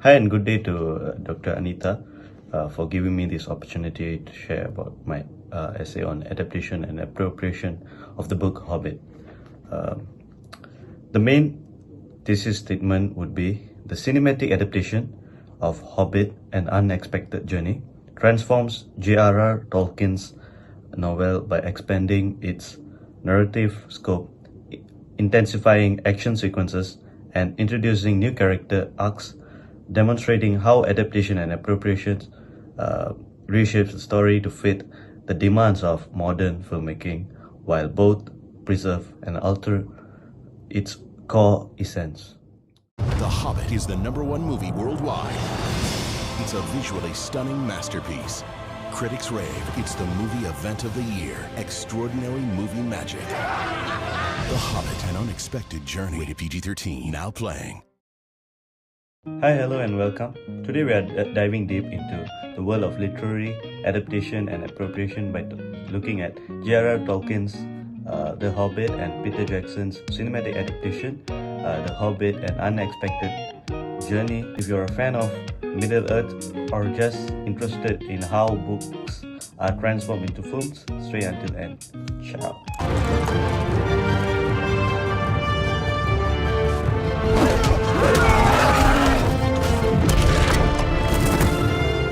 Hi and good day to Dr. Anita for giving me this opportunity to share about my essay on adaptation and appropriation of the book Hobbit. The main thesis statement would be the cinematic adaptation of Hobbit, An Unexpected Journey transforms J.R.R. Tolkien's novel by expanding its narrative scope, intensifying action sequences, and introducing new character arcs, demonstrating how adaptation and appropriation reshapes the story to fit the demands of modern filmmaking, while both preserve and alter its core essence. The Hobbit is the #1 movie worldwide. It's a visually stunning masterpiece. Critics rave it's the movie event of the year. Extraordinary movie magic. The Hobbit, An Unexpected Journey. Rated PG-13. Now playing. Hi, hello and welcome. Today we are diving deep into the world of literary adaptation and appropriation by looking at J.R.R. Tolkien's The Hobbit and Peter Jackson's cinematic adaptation, The Hobbit, An Unexpected Journey. If you're a fan of Middle-earth or just interested in how books are transformed into films, stay until end. Ciao.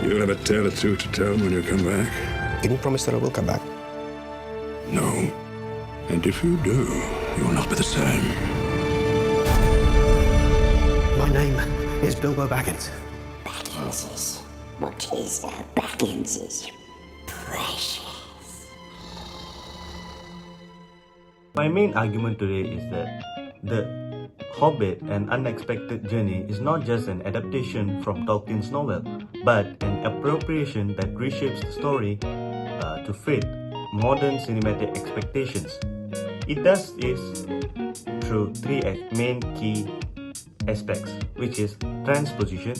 You have a tale or two to tell when you come back? Can you promise that I will come back? No. And if you do, you will not be the same. My name is Bilbo Baggins. Baggins's. What is Baggins's? Precious. My main argument today is that The Hobbit, An Unexpected Journey is not just an adaptation from Tolkien's novel, but an appropriation that reshapes the story to fit modern cinematic expectations. It does this through three main key aspects, which is transposition,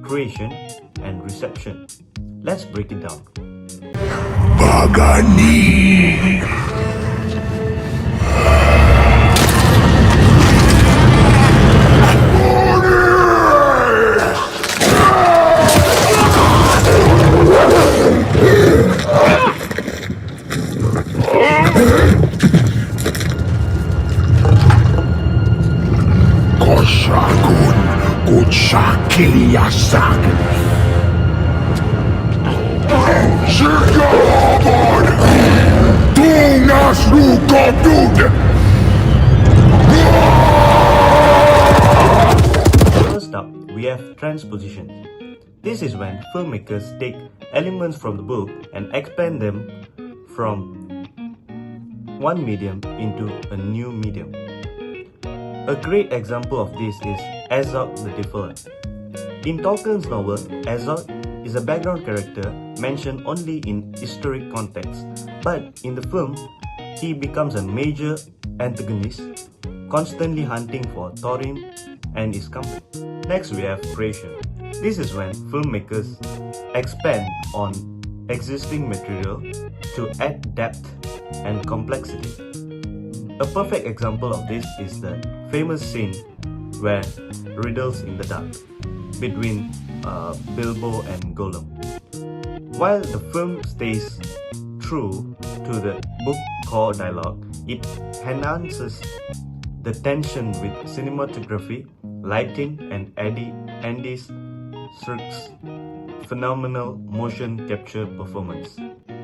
creation, and reception. Let's break it down. Bagani! Kosakun kutsakiliasak. Sikabon! Tungas lukabud! First up, we have transposition. This is when filmmakers take elements from the book and expand them from one medium into a new medium. A great example of this is Azog the Defiler. In Tolkien's novel, Azog is a background character mentioned only in historic context, but in the film, he becomes a major antagonist, constantly hunting for Thorin and his company. Next, we have creation. This is when filmmakers expand on existing material to add depth and complexity. A perfect example of this is the famous scene where Riddles in the Dark between Bilbo and Gollum. While the film stays true to the book core dialogue, it enhances the tension with cinematography, lighting, and Andy Serkis's phenomenal motion capture performance.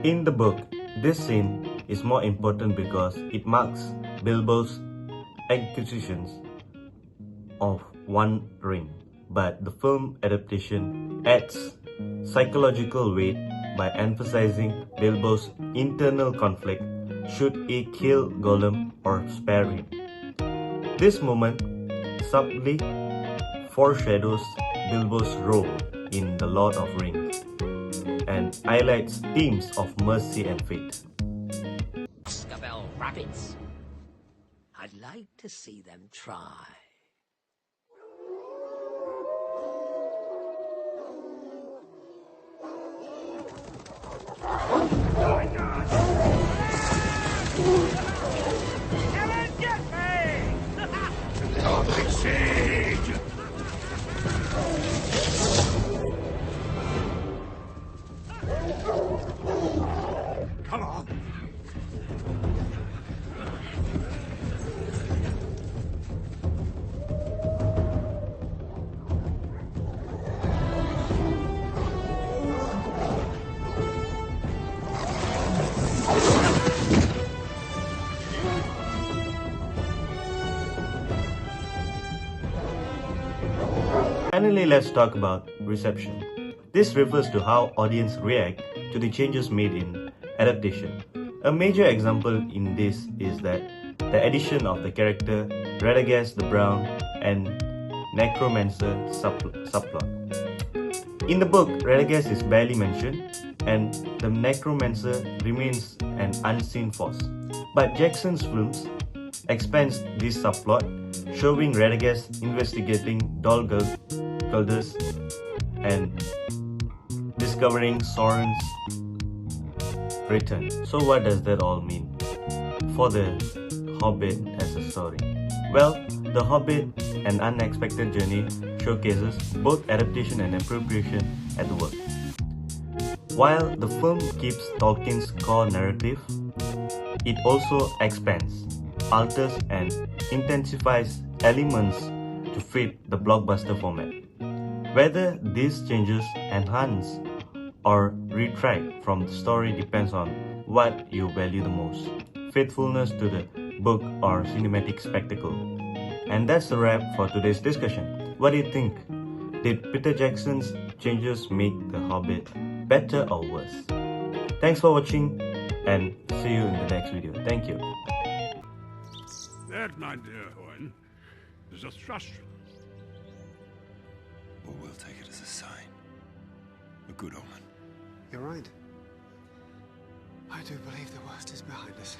In the book, this scene is more important because it marks Bilbo's acquisitions of One Ring, but the film adaptation adds psychological weight by emphasizing Bilbo's internal conflict should he kill Gollum or spare him. This moment subtly foreshadows Bilbo's role in The Lord of Rings and highlights themes of mercy and fate. Scabell rabbits. I'd like to see them try. Come and get me! Siege! Finally, let's talk about reception. This refers to how audience react to the changes made in adaptation. A major example in this is that the addition of the character Radagast the Brown and Necromancer subplot. In the book, Radagast is barely mentioned and the Necromancer remains an unseen force. But Jackson's films expands this subplot, showing Radagast investigating Dol Guldur and discovering Sauron's return. So what does that all mean for the Hobbit as a story? Well, The Hobbit, An Unexpected Journey showcases both adaptation and appropriation at the work. While the film keeps Tolkien's core narrative, it also expands, alters and intensifies elements to fit the blockbuster format. Whether these changes enhance or retract from the story depends on what you value the most, faithfulness to the book or cinematic spectacle. And that's a wrap for today's discussion. What do you think? Did Peter Jackson's changes make The Hobbit better or worse? Thanks for watching and see you in the next video. Thank you. That, my dear Owen, is a thrust. But we'll take it as a sign. A good omen. You're right. I do believe the worst is behind us.